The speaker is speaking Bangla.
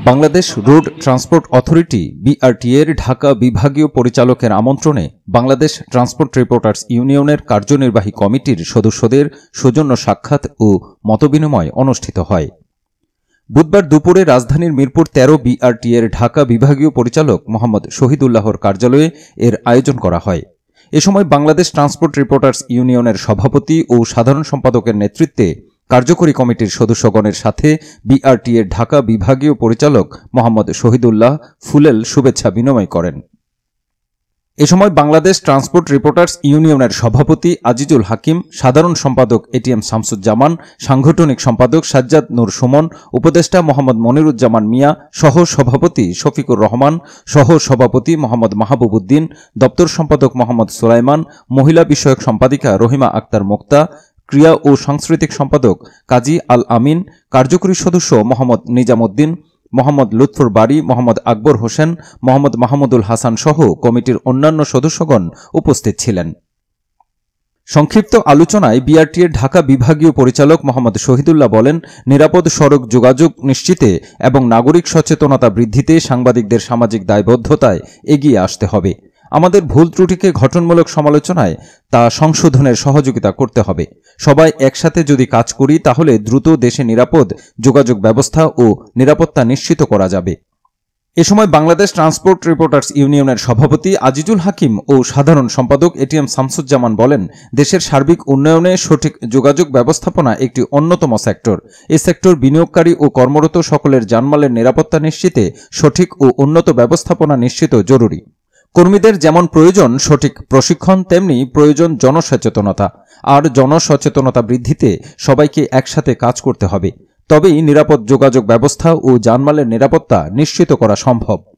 বাংলাদেশ রোড ট্রান্সপোর্ট অথরিটি বিআরটিএর ঢাকা বিভাগীয় পরিচালকের আমন্ত্রণে বাংলাদেশ ট্রান্সপোর্ট রিপোর্টার্স ইউনিয়নের কার্যনির্বাহী কমিটির সদস্যদের সৌজন্য সাক্ষাৎ ও মতবিনিময় অনুষ্ঠিত হয়। বুধবার দুপুরে রাজধানীর মিরপুর ১৩ বিআরটিএর ঢাকা বিভাগীয় পরিচালক মোহাম্মদ শহীদুল্লাহর কার্যালয়ে এর আয়োজন করা হয়। এ সময় বাংলাদেশ ট্রান্সপোর্ট রিপোর্টার্স ইউনিয়নের সভাপতি ও সাধারণ সম্পাদকের নেতৃত্বে কার্যকরী কমিটির সদস্যগণের সাথে বিআরটিএর ঢাকা বিভাগীয় পরিচালক মোহাম্মদ শহীদুল্লাহ ফুলেল শুভেচ্ছা বিনিময় করেন। এ সময় বাংলাদেশ ট্রান্সপোর্ট রিপোর্টার্স ইউনিয়নের সভাপতি আজিজুল হাকিম, সাধারণ সম্পাদক এটিএম শামসুজ্জামান, সাংগঠনিক সম্পাদক সাজ্জাদ নূর সুমন, উপদেষ্টা মোহাম্মদ মনিরুজ্জামান মিয়া, সহ সভাপতি শফিকুর রহমান, সহ সভাপতি মোহাম্মদ মাহবুব উদ্দিন, দপ্তর সম্পাদক মোহাম্মদ সুলাইমান, মহিলা বিষয়ক সম্পাদিকা রহিমা আক্তার মুক্তা, ক্রিয়া ও সাংস্কৃতিক সম্পাদক কাজী আল আমিন, কার্যকরী সদস্য মোহাম্মদ নিজামুদ্দিন, মোহাম্মদ লুৎফুর বাড়ি, মোহাম্মদ আকবর হোসেন, মোহাম্মদ মাহমুদুল হাসান সহ কমিটির অন্যান্য সদস্যগণ উপস্থিত ছিলেন। সংক্ষিপ্ত আলোচনায় বিআরটিএর ঢাকা বিভাগীয় পরিচালক মোহাম্মদ শহীদুল্লাহ বলেন, নিরাপদ সড়ক যোগাযোগ নিশ্চিতে এবং নাগরিক সচেতনতা বৃদ্ধিতে সাংবাদিকদের সামাজিক দায়বদ্ধতায় এগিয়ে আসতে হবে। আমাদের ভুল ত্রুটিকে গঠনমূলক সমালোচনায় তা সংশোধনের সহযোগিতা করতে হবে। সবাই একসাথে যদি কাজ করি তাহলে দ্রুত দেশে নিরাপদ যোগাযোগ ব্যবস্থা ও নিরাপত্তা নিশ্চিত করা যাবে। এ সময় বাংলাদেশ ট্রান্সপোর্ট রিপোর্টার্স ইউনিয়নের সভাপতি আজিজুল হাকিম ও সাধারণ সম্পাদক এটিএম শামসুজ্জামান বলেন, দেশের সার্বিক উন্নয়নে সঠিক যোগাযোগ ব্যবস্থাপনা একটি অন্যতম সেক্টর। এই সেক্টর বিনিয়োগকারী ও কর্মরত সকলের জানমালের নিরাপত্তা নিশ্চিতে সঠিক ও উন্নত ব্যবস্থাপনা নিশ্চিত জরুরি। কর্মীদের যেমন প্রয়োজন সঠিক প্রশিক্ষণ, তেমনি প্রয়োজন জনসচেতনতা। আর জনসচেতনতা বৃদ্ধিতে সবাইকে একসাথে কাজ করতে হবে। তবেই নিরাপদ যোগাযোগ ব্যবস্থা ও জানমালের নিরাপত্তা নিশ্চিত করা সম্ভব।